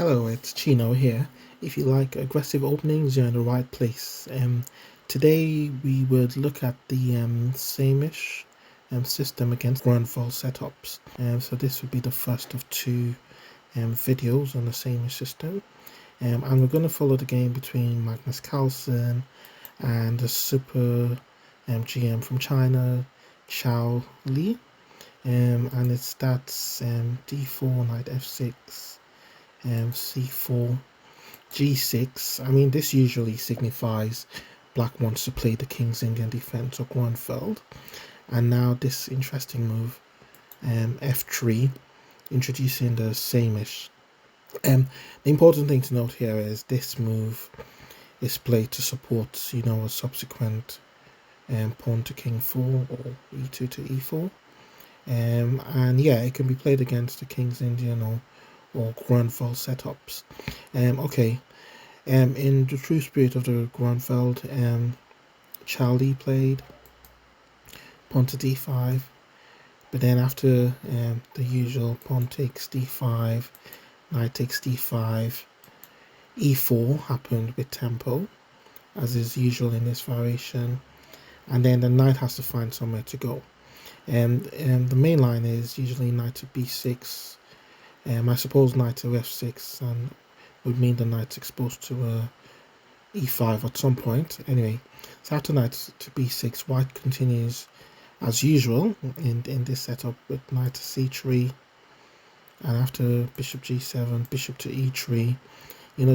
Hello, it's Chino here. If you like aggressive openings, you're in the right place. Today we would look at the Saemisch system against Gruenfeld setups. So this would be the first of two videos on the Saemisch system. And we're going to follow the game between Magnus Carlsen and the super GM from China, Chao Li. And it starts d4, knight f6, c4, g6. I mean, this usually signifies black wants to play the King's Indian defense or Gruenfeld. And now this interesting move, f3, introducing the Saemisch. The important thing to note here is this move is played to support, a subsequent pawn to king 4 or e2 to e4. And yeah, it can be played against the King's Indian or Gruenfeld setups. In the true spirit of the Gruenfeld, Chao Li played pawn to d5, but then after the usual pawn takes d5, knight takes d5, e4 happened with tempo, as is usual in this variation, and then the knight has to find somewhere to go. And the main line is usually knight to b6. I suppose knight to f6 and would mean the knight's exposed to e5 at some point. Anyway, so after knight to b6, white continues as usual in this setup with knight to c3, and after bishop g7, bishop to e3.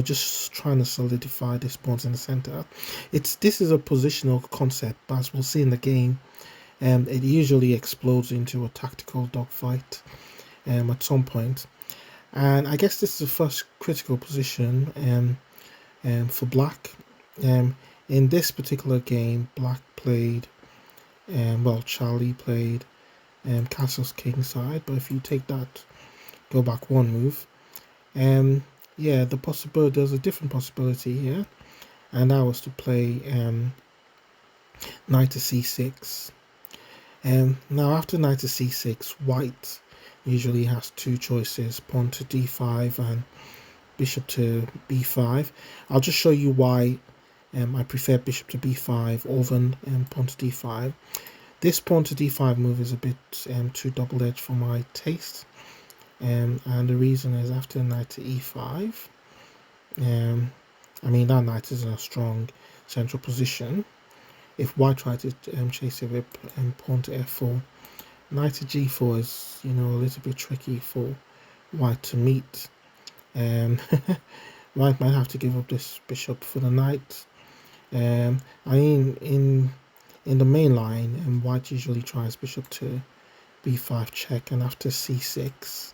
Just trying to solidify this pawn in the center. This is a positional concept, but as we'll see in the game, it usually explodes into a tactical dogfight at some point. And I guess this is the first critical position for black. In this particular game, black played, Chao Li played castle's king side. But if you take that, go back one move, there's a different possibility here, and that was to play knight to c6. Now after knight to c6, white usually has two choices, pawn to d5 and bishop to b5. I'll just show you why I prefer bishop to b5 over pawn to d5. This pawn to d5 move is a bit too double-edged for my taste, and the reason is after knight to e5, that knight is in a strong central position. If white tried to chase it with pawn to f4, knight to g4 is, a little bit tricky for white to meet. White might have to give up this bishop for the knight. In the main line, white usually tries bishop to b5 check, and after c6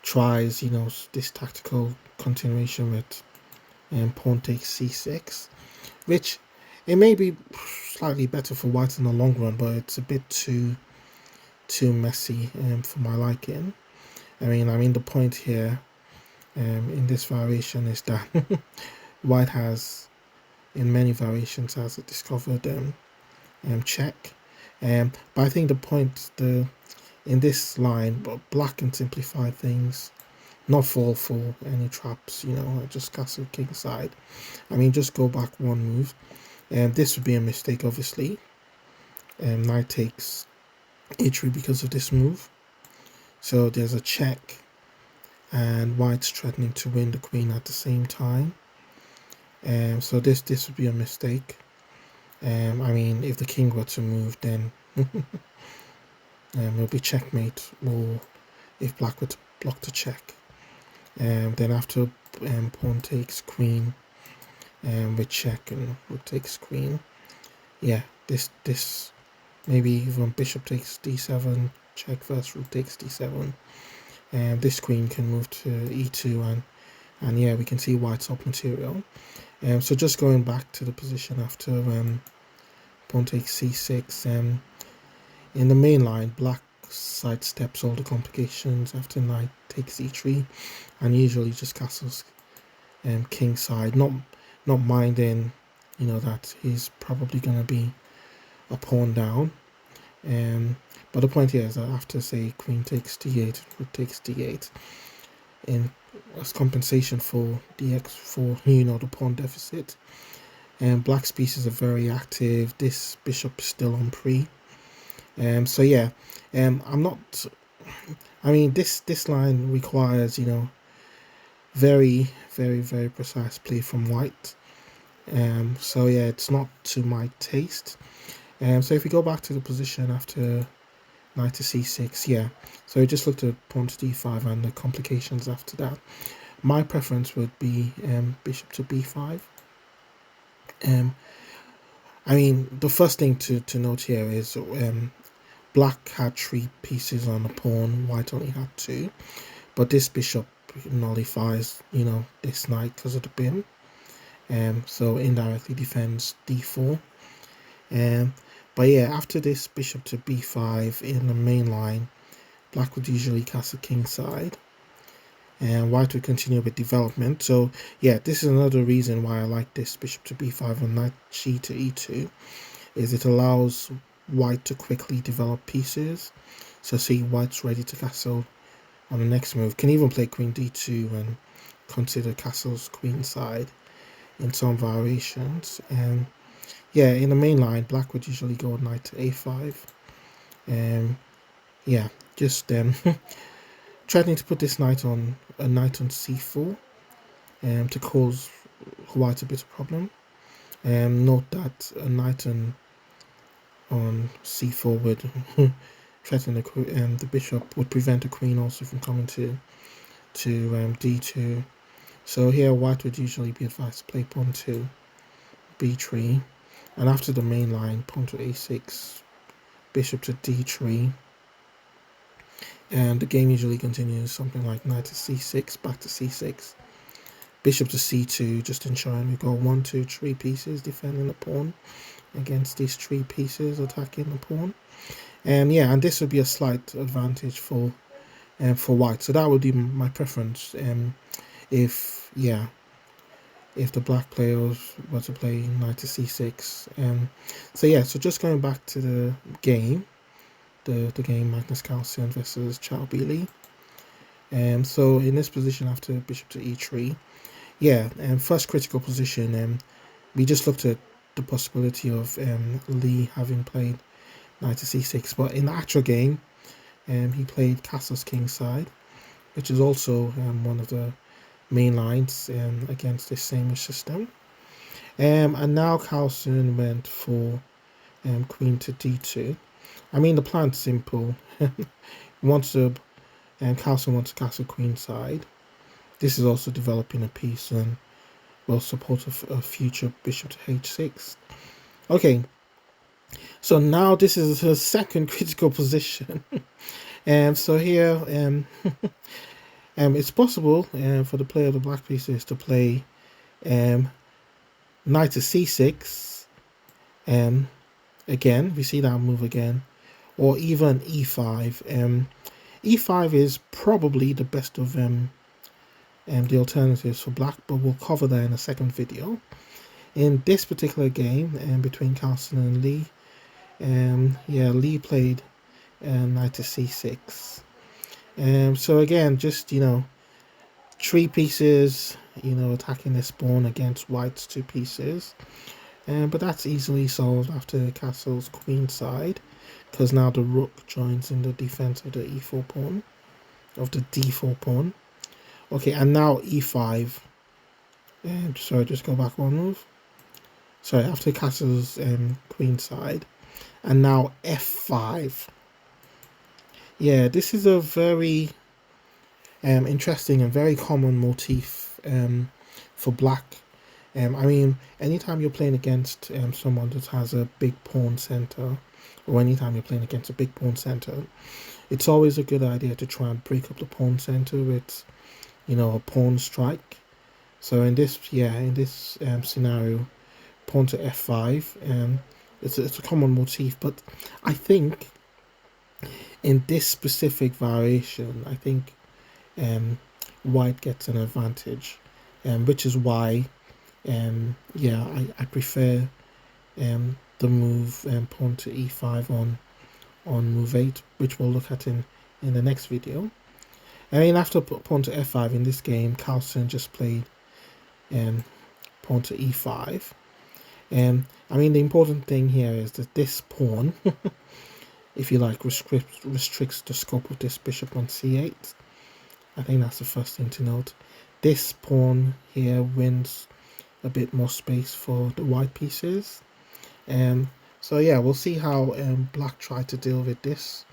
tries, this tactical continuation with pawn takes c6, which it may be slightly better for white in the long run, but it's a bit too messy for my liking. The point here in this variation is that white has, in many variations, has discovered check. But I think the point in this line, black can simplify things, not fall for any traps, just castle king side. Just go back one move. This would be a mistake, obviously. Knight takes e3 because of this move. So there's a check, and white's threatening to win the queen at the same time. So this would be a mistake. If the king were to move, then it'll be checkmate, or if black were to block the check. Then after pawn takes queen, with check and rook takes queen. This maybe even bishop takes d7, check first, rook takes d7. This queen can move to e2, and we can see white's up material. So just going back to the position after pawn takes c6, in the main line, black sidesteps all the complications after knight takes e3, and usually just castles king side, not minding that he's probably going to be a pawn down. But the point here is that after, say, queen takes d8, rook takes d8, in as compensation for the pawn deficit. And black's pieces are very active. This bishop is still on pre. So yeah, I'm not. I mean, this line requires very very precise play from white. So yeah, it's not to my taste. So if we go back to the position after knight to c6, yeah. So we just looked at pawn to d5 and the complications after that. My preference would be bishop to b5. I mean, the first thing to note here is black had 3 pieces on the pawn, white only had 2. But this bishop nullifies, this knight because of the bim. So indirectly defends d4. But yeah, after this bishop to b5 in the main line, black would usually castle kingside, and white would continue with development. So yeah, this is another reason why I like this bishop to b5 and knight g to e2, is it allows white to quickly develop pieces. So see, white's ready to castle on the next move. Can even play queen d2 and consider castles queenside in some variations. And yeah, in the main line, black would usually go knight to a5. Yeah, just trying to put this knight on c4 to cause white a bit of problem. Note that a knight on c4 would threaten the bishop, would prevent the queen also from coming to d2. So here white would usually be advised to play pawn to b3, and after the main line, pawn to a6, bishop to d3, and the game usually continues something like knight to c6, back to c6, bishop to c2, just ensuring we got 1, 2, 3 pieces defending the pawn against these 3 pieces attacking the pawn. Yeah, and this would be a slight advantage for white. So that would be my preference. If the black players were to play knight to c6. So yeah, so just going back to the game, the game Magnus Carlsen versus Chao B Li. So in this position after bishop to e3, yeah, first critical position, we just looked at the possibility of Li having played knight to c6, but in the actual game, he played castles kingside, which is also one of the main lines against this Saemisch system. And now Carlsen went for queen to d2. I mean, the plan's simple. Carlsen wants to castle queenside. This is also developing a piece and will support a future bishop to h6. Okay, so now this is the second critical position. So here, it's possible for the player of the black pieces to play knight to c6. Again, we see that move again, or even e5. E5 is probably the best of the alternatives for black, but we'll cover that in a second video. In this particular game, between Carlsen and Li, yeah, Li played knight to c6. So again, just 3 pieces, attacking this pawn against white's 2 pieces. But that's easily solved after the castle's queenside, because now the rook joins in the defense of the e4 pawn, of the d4 pawn. Okay, and now e5. Sorry, just go back one move. Sorry, after castle's queenside, and now f5. Yeah, this is a very interesting and very common motif for black. I mean, anytime you're playing against someone that has a big pawn center, or anytime you're playing against a big pawn center, it's always a good idea to try and break up the pawn center with, a pawn strike. So in this scenario, pawn to f5, it's a common motif. But I think in this specific variation, I think white gets an advantage, which is why I prefer the move pawn to e5 on move 8, which we'll look at in the next video. I mean, after pawn to f5 in this game, Carlsen just played pawn to e5. I mean, the important thing here is that this pawn, if you like, restricts the scope of this bishop on c8. I think that's the first thing to note. This pawn here wins a bit more space for the white pieces. So yeah, we'll see how black tried to deal with this.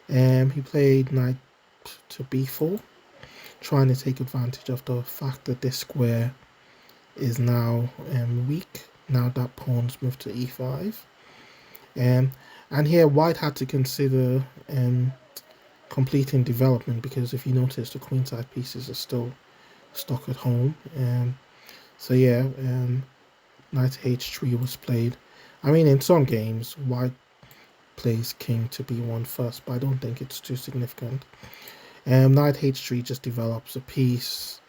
He played knight to b4, trying to take advantage of the fact that this square is now weak. Now that pawn's moved to e5. And here white had to consider completing development, because if you notice, the queenside pieces are still stuck at home. So yeah, knight h3 was played. I mean, in some games, white plays king to b1 first, but I don't think it's too significant. Knight h3 just develops a piece,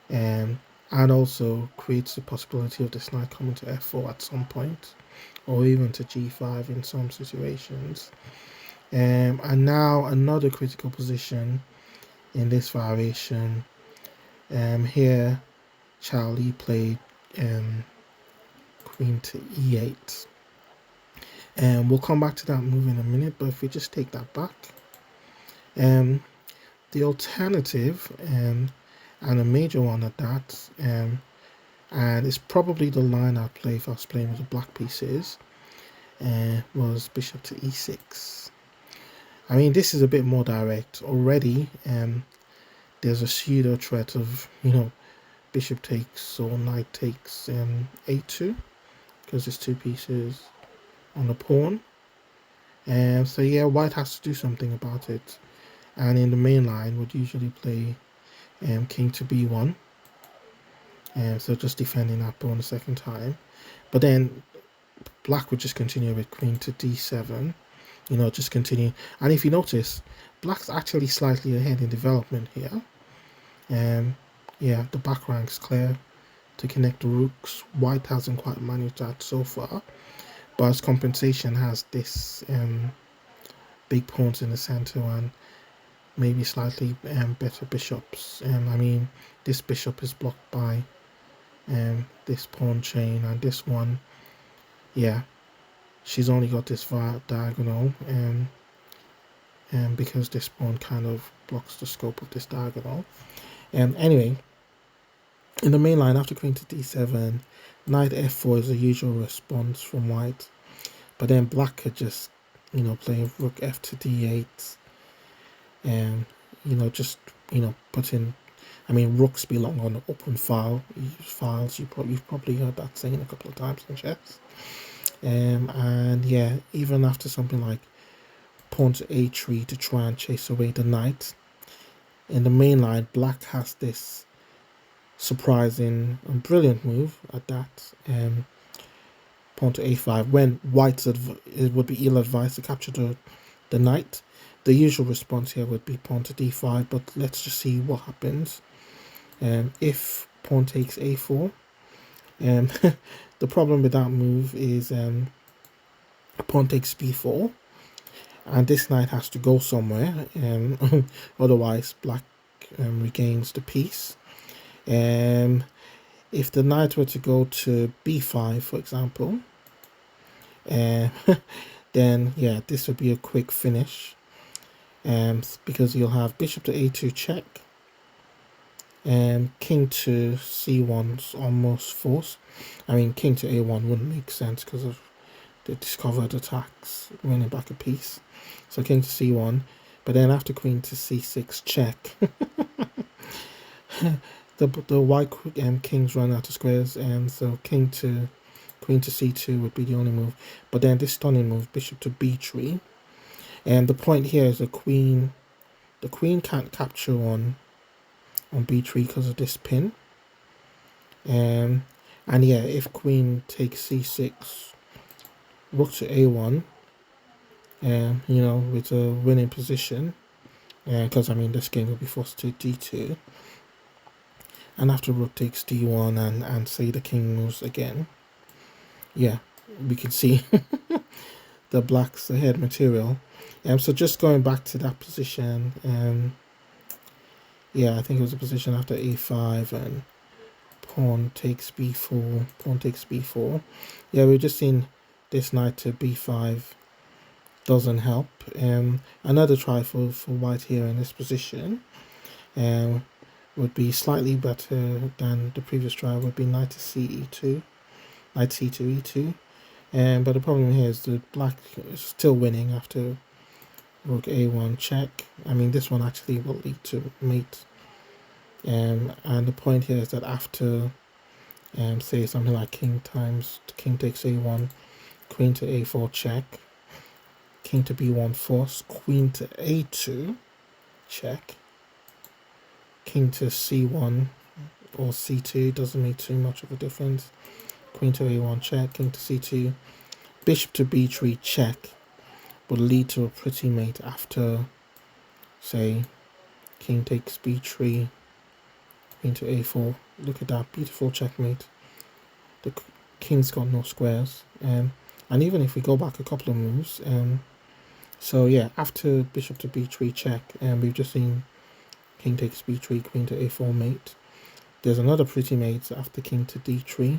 and also creates the possibility of this knight coming to f4 at some point, or even to g5 in some situations. And now another critical position in this variation. Here, Chao Li played queen to e8. And we'll come back to that move in a minute, but if we just take that back, the alternative, and a major one at that, and it's probably the line I'd play if I was playing with the black pieces, was bishop to e6. I mean, this is a bit more direct already. There's a pseudo threat of, bishop takes or knight takes a2, because there's two pieces on the pawn. So yeah, white has to do something about it. And in the main line would usually play king to b1. So just defending that pawn a second time. But then black would just continue with queen to d7. Just continue. And if you notice, black's actually slightly ahead in development here. Yeah, the back rank's clear to connect the rooks. White hasn't quite managed that so far, but as compensation has this big pawns in the center and maybe slightly better bishops. I mean, this bishop is blocked by this pawn chain, and this one, yeah, she's only got this diagonal, because this pawn kind of blocks the scope of this diagonal. Anyway, in the main line, after queen to d7, knight f4 is the usual response from white. But then black could just, play rook f to d8. And, just, put in, I mean, rooks belong on the open files. You've probably heard that saying a couple of times in chess. And yeah, even after something like pawn to a3 to try and chase away the knight, in the main line, black has this surprising and brilliant move at that. Pawn to a5, when white's it would be ill-advised to capture the knight. The usual response here would be pawn to d5, but let's just see what happens. If pawn takes a4, the problem with that move is pawn takes b4, and this knight has to go somewhere, otherwise black regains the piece. If the knight were to go to b5, for example, then yeah, this would be a quick finish, because you'll have bishop to a2 check, and king to c1's almost forced. I mean, king to a1 wouldn't make sense because of the discovered attacks, winning back a piece. So king to c1, but then after queen to c6 check, the white kings run out of squares, and so queen to c2 would be the only move. But then this stunning move, bishop to b3, and the point here is the queen can't capture on b3 because of this pin. And yeah, if queen takes c6, rook to a1, with a winning position, because I mean this game will be forced to d2, and after rook takes d1 and say the king moves again, yeah, we can see the black's ahead material. So just going back to that position, yeah, I think it was a position after a5 and pawn takes b4, pawn takes b4. Yeah, we've just seen this knight to b5 doesn't help. Another try for white here in this position would be slightly better than the previous try, would be knight to ce2, knight c2, e2. But the problem here is that black is still winning after rook a1 check. I mean, this one actually will lead to mate. And the point here is that after, say something like king takes a1, queen to a4 check, king to b1 force, queen to a2 check, king to c1 or c2, doesn't make too much of a difference, queen to a1 check, king to c2, bishop to b3 check would lead to a pretty mate after, say, king takes b3, queen to a4. Look at that, beautiful checkmate. The king's got no squares. And even if we go back a couple of moves, so yeah, after bishop to b3 check, and we've just seen king takes b3, queen to a4 mate. There's another pretty mate after king to d3,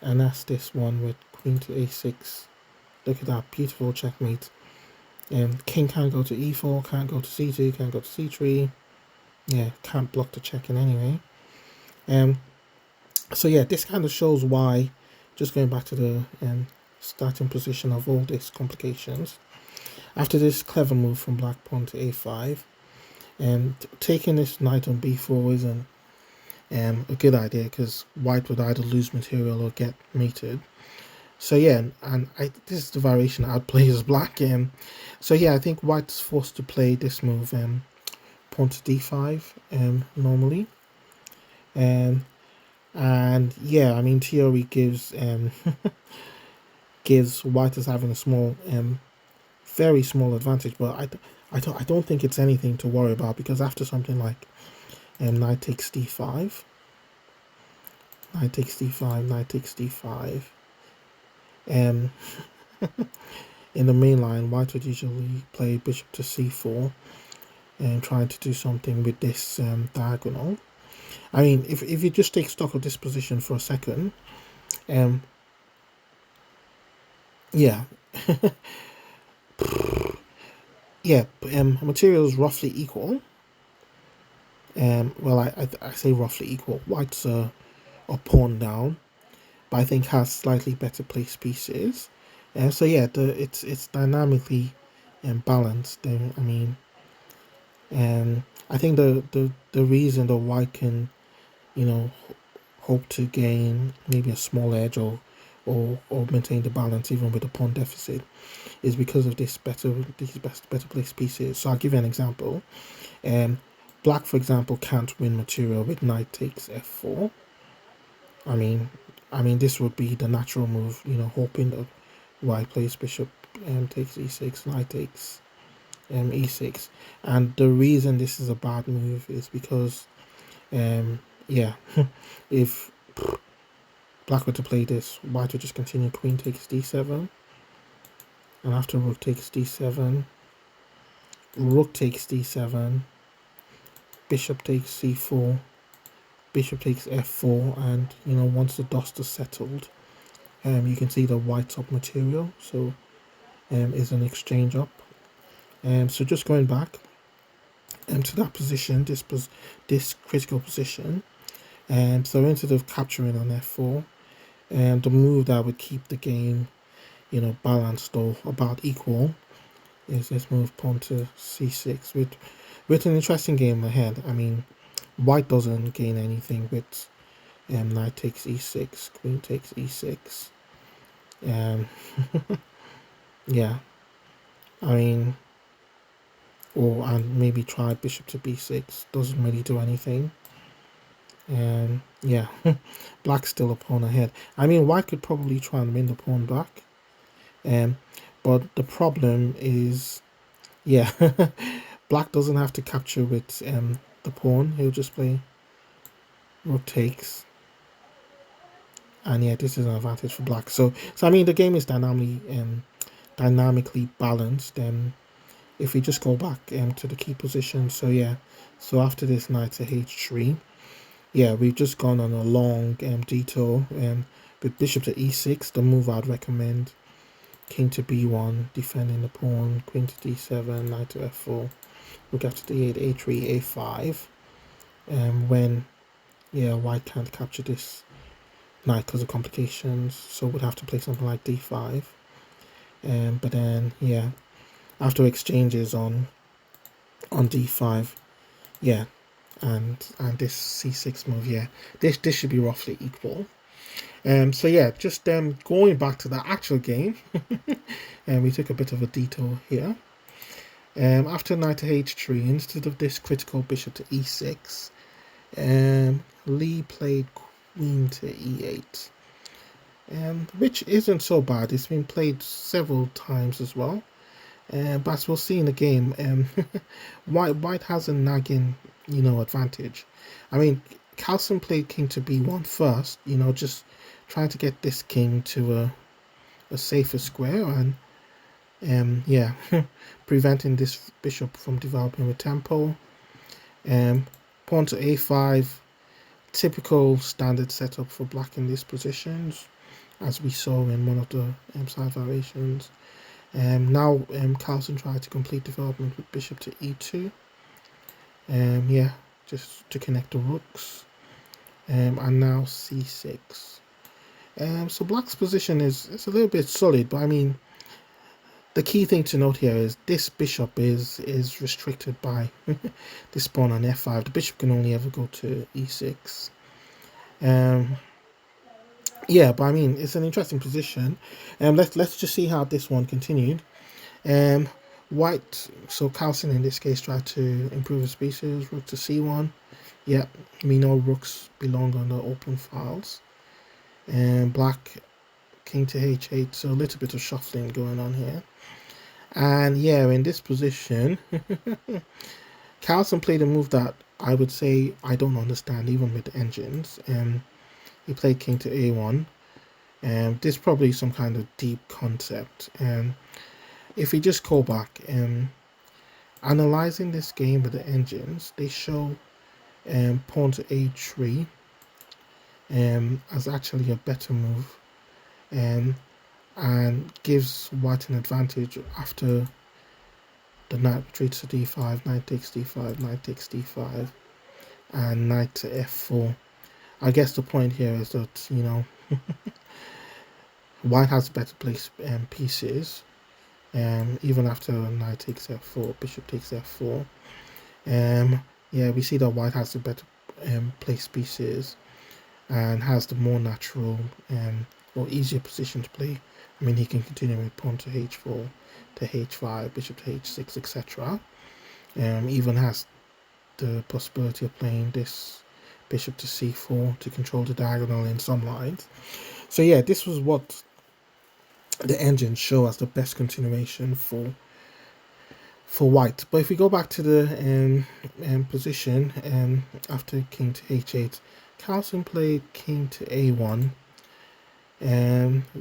and that's this one with queen to a6. Look at that, beautiful checkmate. King can't go to e4, can't go to c2, can't go to c3. Yeah, can't block the check in anyway. So yeah, this kind of shows why, just going back to the starting position of all these complications, after this clever move from black pawn to a5, taking this knight on b4 isn't a good idea, because white would either lose material or get mated. So yeah, and this is the variation outplays as black. So yeah, I think white's forced to play this move, pawn to d5 normally. And yeah, I mean, theory gives gives white as having a small, very small advantage, but I don't think it's anything to worry about, because after something like knight takes d5, knight takes d5, knight takes d5, in the main line, white would usually play bishop to c4 and trying to do something with this diagonal. I mean, if you just take stock of this position for a second, yeah, yeah, material is roughly equal. Well, I say roughly equal. White's a pawn down, but I think has slightly better placed pieces. So yeah, it's dynamically balanced. I mean, I think the reason that white can, hope to gain maybe a small edge or maintain the balance even with a pawn deficit is because of these better placed pieces. So I'll give you an example. Black, for example, can't win material with knight takes f4. I mean, this would be the natural move, hoping that white plays bishop takes e6, knight takes e6. And the reason this is a bad move is because, yeah, if black were to play this, white would just continue queen takes d7. And after rook takes d7, rook takes d7, bishop takes c4, bishop takes f4, and once the dust is settled, you can see the white's up material, so is an exchange up. So just going back to that position, this critical position, so instead of capturing on f4, the move that would keep the game balanced or about equal is this move pawn to c6 with an interesting game ahead. I mean, white doesn't gain anything with knight takes e6, queen takes e6. Yeah, I mean, and maybe try bishop to b6, doesn't really do anything. Yeah, black's still a pawn ahead. I mean, white could probably try and win the pawn back. But the problem is, yeah, black doesn't have to capture with the pawn. He'll just play rook takes. And yeah, this is an advantage for black. So I mean, the game is dynamically balanced, and if we just go back to the key position, so yeah, so after this knight to h3, yeah, we've just gone on a long detour with bishop to e6, the move I'd recommend. King to b1, defending the pawn, queen to d7, knight to f4, rook after d8, a3, a5, when, yeah, white can't capture this knight because of complications, so we'd have to play something like d5, but then, yeah, after exchanges on d5, yeah, and this c6 move, yeah, this should be roughly equal. So yeah, just going back to the actual game, and we took a bit of a detour here. After knight to h3, instead of this critical bishop to e6, Li played queen to e8, which isn't so bad. It's been played several times as well. But as we'll see in the game, white has a nagging, advantage. I mean, Carlsen played king to b1 first, just trying to get this king to a safer square, and yeah, preventing this bishop from developing with tempo. Pawn to a5, typical standard setup for black in these positions, as we saw in one of the side variations. Now Carlsen tried to complete development with bishop to e2. Yeah, just to connect the rooks. And now c6. So black's position is a little bit solid, but I mean, the key thing to note here is this bishop is restricted by this pawn on f5. The bishop can only ever go to e6. Yeah, but I mean, it's an interesting position. Let's just see how this one continued. White, so Carlsen in this case tried to improve his pieces. Rook to c1. Yeah, we know rooks belong on the open files. And black, king to h8, so a little bit of shuffling going on here. And yeah, in this position, Carlsen played a move that I would say I don't understand, even with the engines. He played king to a1. This is probably some kind of deep concept. If we just go back, analyzing this game with the engines, they show pawn to a3 as actually a better move, and gives white an advantage after the knight retreats to d5, knight takes d5, knight takes d5, and knight to f4. I guess the point here is that, white has better placed pieces, even after knight takes f4, bishop takes f4. Yeah, we see that white has the better placed pieces and has the more natural or easier position to play. I mean, he can continue with pawn to h4, to h5, bishop to h6, etc. Even has the possibility of playing this bishop to c4 to control the diagonal in some lines. So yeah, this was what the engines show as the best continuation for white. But if we go back to the position after king to h8, Carlsen played king to a1,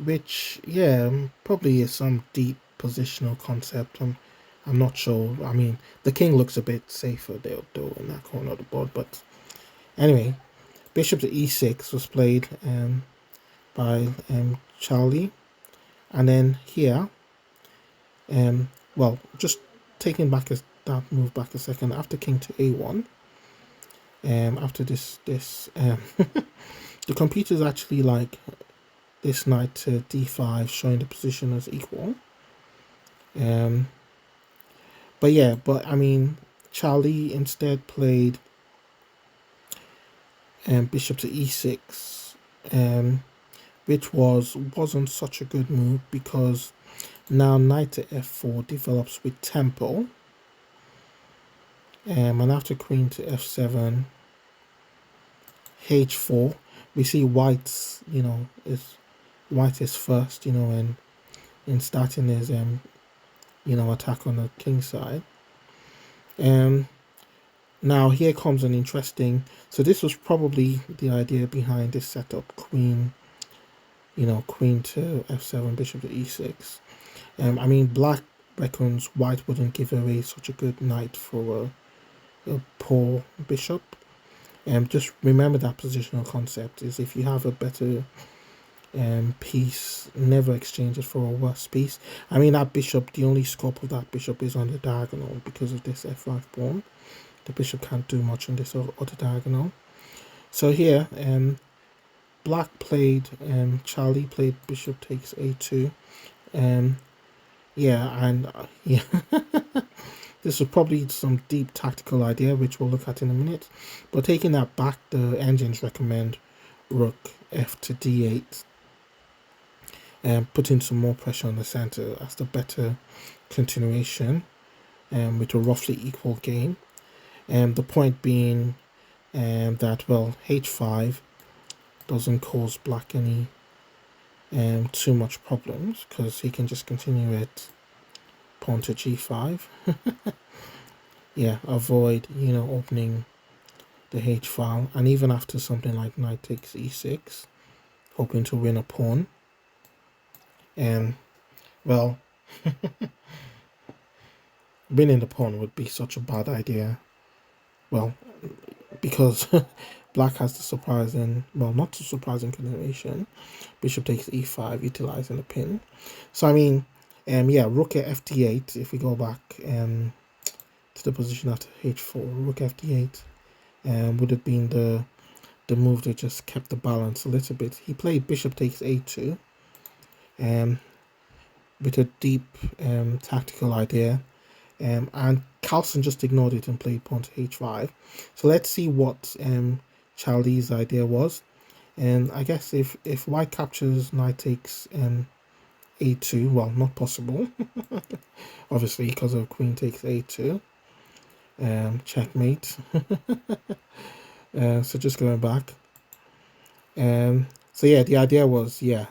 which, yeah, probably is some deep positional concept. I'm not sure. I mean, the king looks a bit safer there though in that corner of the board. But anyway, bishop to e6 was played by Chao B Li. And then here, well, just taking back that move back a second, after king to a1, after this the computer's actually like this knight to d5, showing the position as equal. But yeah, I mean, Chao B Li instead played bishop to e6, which wasn't such a good move, because now knight to f4 develops with tempo, and after queen to f7, h4, we see white's, white is first, in starting his attack on the king side. Now here comes an interesting, so this was probably the idea behind this setup: queen to f7, bishop to e6. I mean, black reckons white wouldn't give away such a good knight for a poor bishop. Just remember that positional concept is if you have a better piece, never exchange it for a worse piece. I mean, that bishop, the only scope of that bishop is on the diagonal because of this f5 pawn. The bishop can't do much on this other diagonal. So here, black played, Charlie played bishop takes a2. Yeah, and yeah, this is probably some deep tactical idea, which we'll look at in a minute. But taking that back, the engines recommend rook f to d8, and putting some more pressure on the center as the better continuation, with a roughly equal game. The point being that, well, h5 doesn't cause black any too much problems because he can just continue it pawn to g5. Yeah, avoid, you know, opening the h file, and even after something like knight takes e6, hoping to win a pawn. And well, winning the pawn would be such a bad idea. Well, because black has the surprising, well, not too surprising continuation. Bishop takes e5, utilizing the pin. So I mean, yeah, rook at fd8. If we go back to the position after h4, rook fd8 would have been the move that just kept the balance a little bit. He played bishop takes a2 with a deep tactical idea, and Carlsen just ignored it and played pawn to h5. So let's see what Chao Li's idea was. And I guess if white captures knight takes a2, well, not possible, obviously, because of queen takes a2, checkmate. So just going back, so yeah, the idea was, yeah,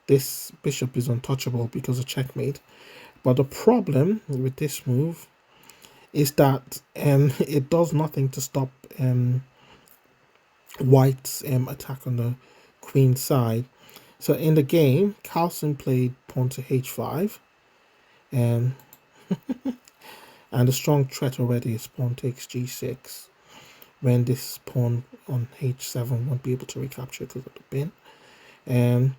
this bishop is untouchable because of checkmate. But the problem with this move is that it does nothing to stop white's attack on the queen side. So in the game, Carlsen played pawn to h5, and the strong threat already is pawn takes g6, when this pawn on h7 won't be able to recapture because of the pin.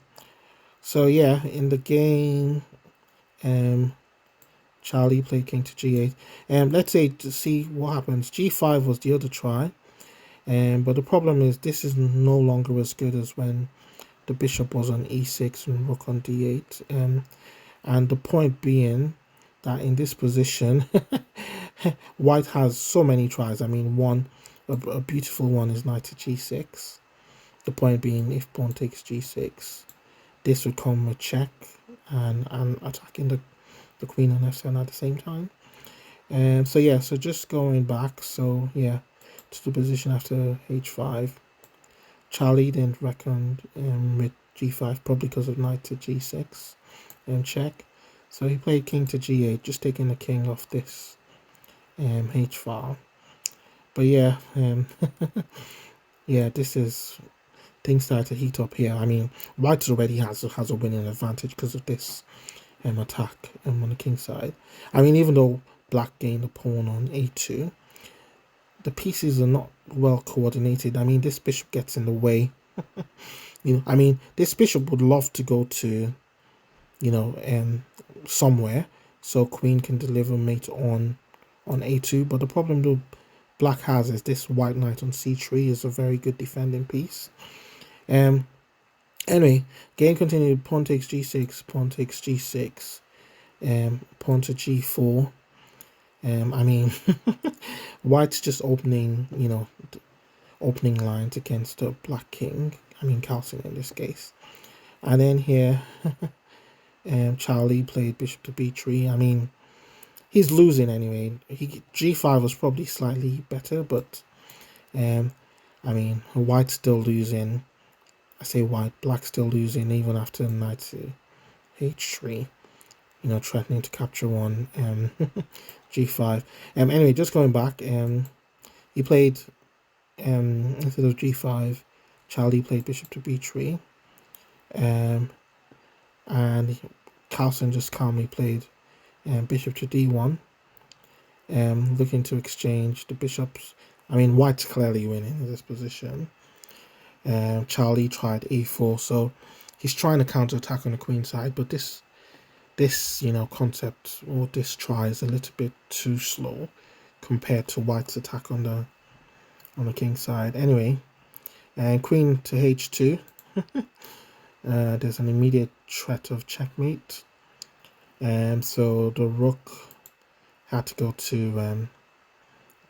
So yeah, in the game, Charlie played king to g8. Let's say to see what happens. g5 was the other try, but the problem is this is no longer as good as when the bishop was on e6 and rook on d8. And the point being that in this position, white has so many tries. I mean, a beautiful one is knight to g6. The point being, if pawn takes g6, this would come with check and attacking the queen on f7 at the same time. So yeah, so just going back, so yeah, to the position after h5, Charlie didn't reckon with g5, probably because of knight to g6 and check. So he played king to g8, just taking the king off this h file. But yeah, yeah, this is, things start to heat up here. I mean, white already has a winning advantage because of this attack on the king side. I mean, even though black gained a pawn on a2, the pieces are not well coordinated. I mean, this bishop gets in the way. You know, I mean, this bishop would love to go to, you know, somewhere so queen can deliver mate on a2. But the problem that black has is this white knight on c3 is a very good defending piece. Anyway, game continued. Pawn takes g6, pawn takes g6, pawn to g4. I mean, white's just opening, you know, opening lines against the black king. I mean, Carlsen in this case. And then here, Charlie played bishop to b3. I mean, he's losing anyway. G5 was probably slightly better, but I mean, white's still losing. I say white, black still losing even after knight to h3. You know, threatening to capture one. G5. Anyway, just going back. He played instead of g5, Charlie played bishop to b3. And Carlsen just calmly played bishop to d1, looking to exchange the bishops. I mean, white's clearly winning in this position. Charlie tried a4, so he's trying to counter-attack on the queen side, but this concept, or this try, is a little bit too slow compared to white's attack on the king side. Anyway, and queen to h2. There's an immediate threat of checkmate. So the rook had to go to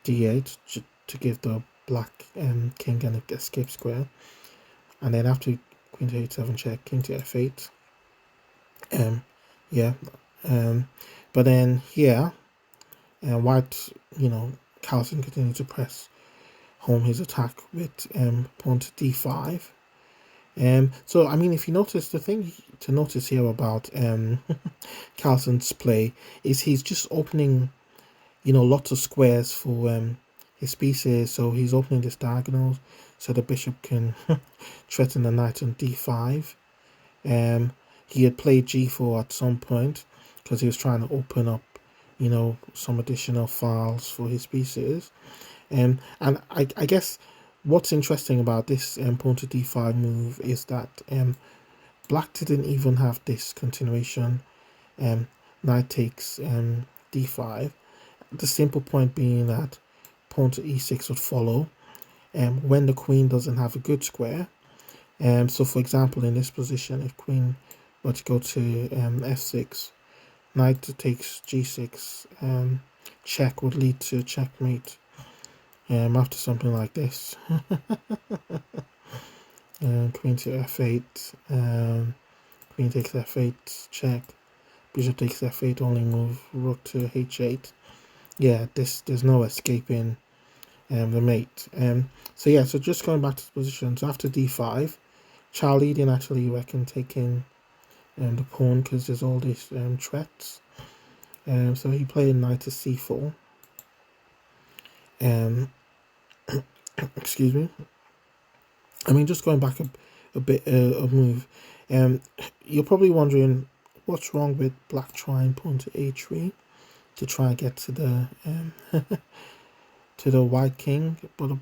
d8 to give the black king an escape square. And then after queen to h7 check, king to f8. But then here, white, Carlsen continued to press home his attack with pawn to d5. So I mean, if you notice, the thing to notice here about Carlsen's play is he's just opening, lots of squares for his pieces. So he's opening this diagonal so the bishop can threaten the knight on d5. He had played g4 at some point because he was trying to open up, some additional files for his pieces. And I guess what's interesting about this pawn to d5 move is that black didn't even have this continuation. Knight takes d5. The simple point being that pawn to e6 would follow when the queen doesn't have a good square. So for example, in this position, if queen were to go to f6, knight takes g6, check would lead to checkmate after something like this. Queen to f8, queen takes f8, check, bishop takes f8, only move, rook to h8. Yeah, there's no escaping the mate. So just going back to the position, so after d5, Charlie didn't actually reckon taking the pawn because there's all these threats. So he played knight to c4. Excuse me. I mean, just going back a bit of move. You're probably wondering what's wrong with black trying pawn to a3 to try and get to the to the white king. But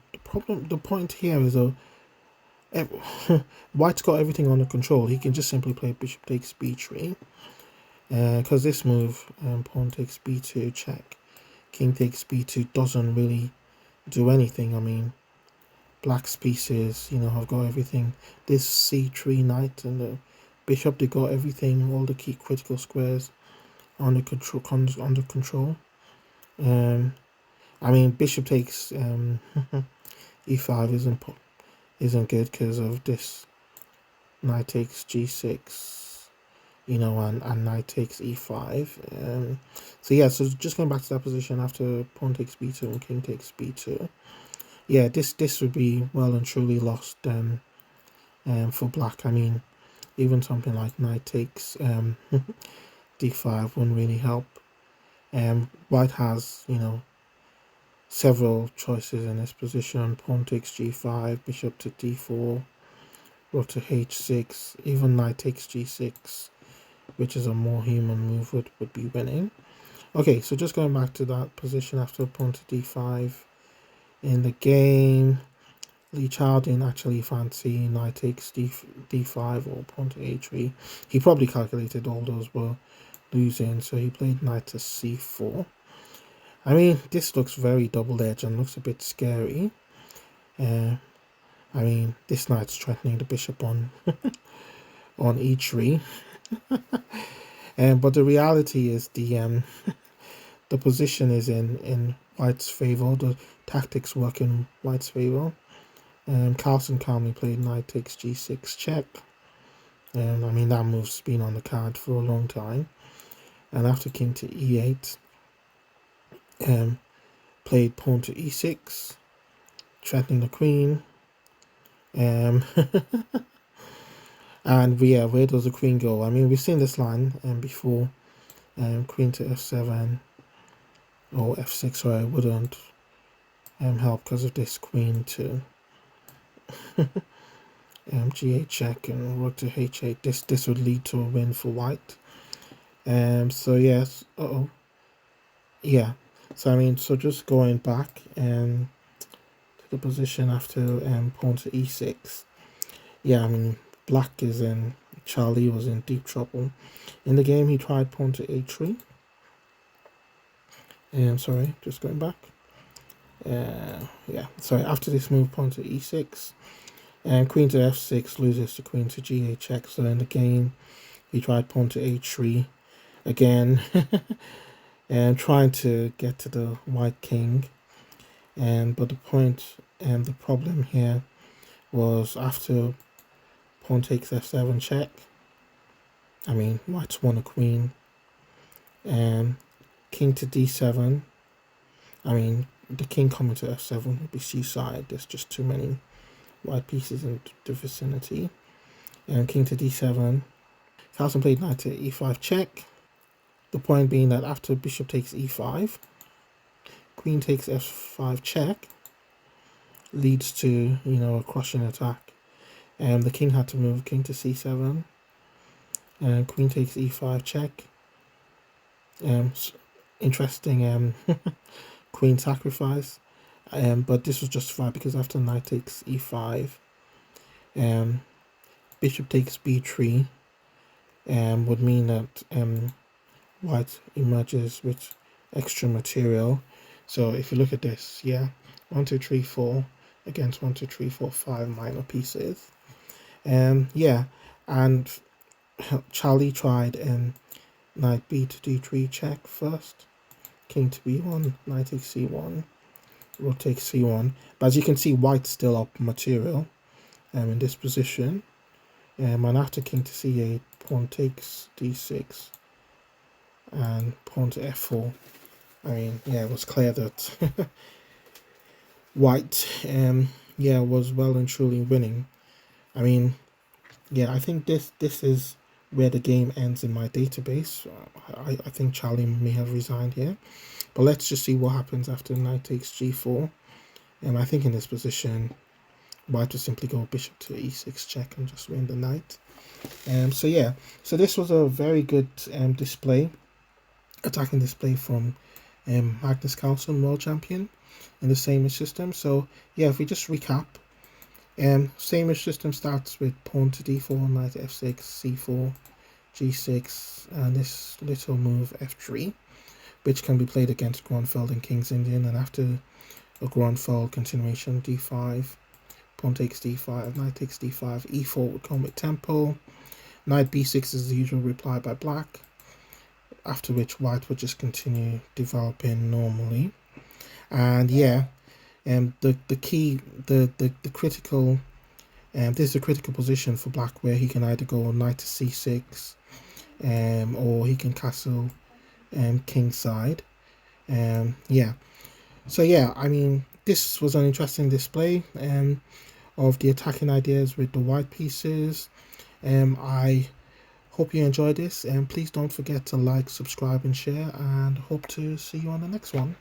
the point here is white's got everything under control. He can just simply play bishop takes b3. Because this move, pawn takes b2, check, king takes b2, doesn't really do anything. I mean, black's pieces, have got everything. This c3 knight and the bishop, they got everything, all the key critical squares under control. I mean, bishop takes e5 isn't good because of this. Knight takes g6, and knight takes e5. So just going back to that position after pawn takes b2 and king takes b2. Yeah, this would be well and truly lost for black. I mean, even something like knight takes d5 wouldn't really help. White has, several choices in this position. Pawn takes g5, bishop to d4, rook to h6, even knight takes g6, which is a more human move, would be winning. Okay, so just going back to that position after pawn to d5. In the game, Li Chao didn't actually fancy knight takes d5 or pawn to a3. He probably calculated all those were losing, so he played knight to c4. I mean, this looks very double-edged and looks a bit scary. I mean, this knight's threatening the bishop on on e3. But the reality is the position is in white's favor. The tactics work in white's favor. Carlsen calmly played knight takes g6 check. I mean, that move's been on the card for a long time. And after king to e8, played pawn to e6, threatening the queen. And yeah, where does the queen go? I mean, we've seen this line before. Queen to f7 or f6, sorry, wouldn't help because of this queen to g8 check and rook to h8. This would lead to a win for white. So yes, yeah. So I mean, so just going back to the position after pawn to e6. Yeah, I mean, black is in. Charlie was in deep trouble. In the game, he tried pawn to a3. Sorry, just going back. Yeah, sorry. After this move, pawn to e6. And queen to f6 loses to queen to g8 check. So in the game, he tried pawn to a3 again, and trying to get to the white king. But the point and the problem here was after pawn takes f7 check. I mean, white's won a queen. And king to d7. I mean, the king coming to f7 would be c-side. There's just too many white pieces in the vicinity. And king to d7. Carlsen played knight to e5 check. The point being that after bishop takes e5, queen takes f5 check, leads to, a crushing attack. And the king had to move king to c7. And queen takes e5 check. Interesting queen sacrifice. But this was justified because after knight takes e5, bishop takes b3, would mean that white emerges with extra material. So if you look at this, yeah, 1, 2, 3, 4 against 1, 2, 3, 4, 5 minor pieces. Yeah, and Charlie tried knight b to d3 check first, king to b1, knight takes c1, rook takes c1. But as you can see, white's still up material in this position. And after king to c8, pawn takes d6, and pawn to f4. I mean, yeah, it was clear that white, was well and truly winning. I mean, yeah, I think this is where the game ends in my database. I think Charlie may have resigned here. But let's just see what happens after knight takes g4. I think in this position, white will simply go bishop to e6 check and just win the knight. So yeah, so this was a very good attacking display from Magnus Carlsen, world champion in the Saemisch system. So yeah, if we just recap, Saemisch system starts with pawn to d4, knight f6, c4, g6, and this little move f3, which can be played against Gruenfeld and King's Indian. And after a Gruenfeld continuation, d5, pawn takes d5, knight takes d5, e4 would come with tempo. Knight b6 is the usual reply by black, after which white would just continue developing normally. And yeah, the key, the critical, this is a critical position for black where he can either go knight to c6, or he can castle king side. Yeah, so yeah, I mean, this was an interesting display of the attacking ideas with the white pieces. I hope you enjoyed this, and please don't forget to like, subscribe, and share, and hope to see you on the next one.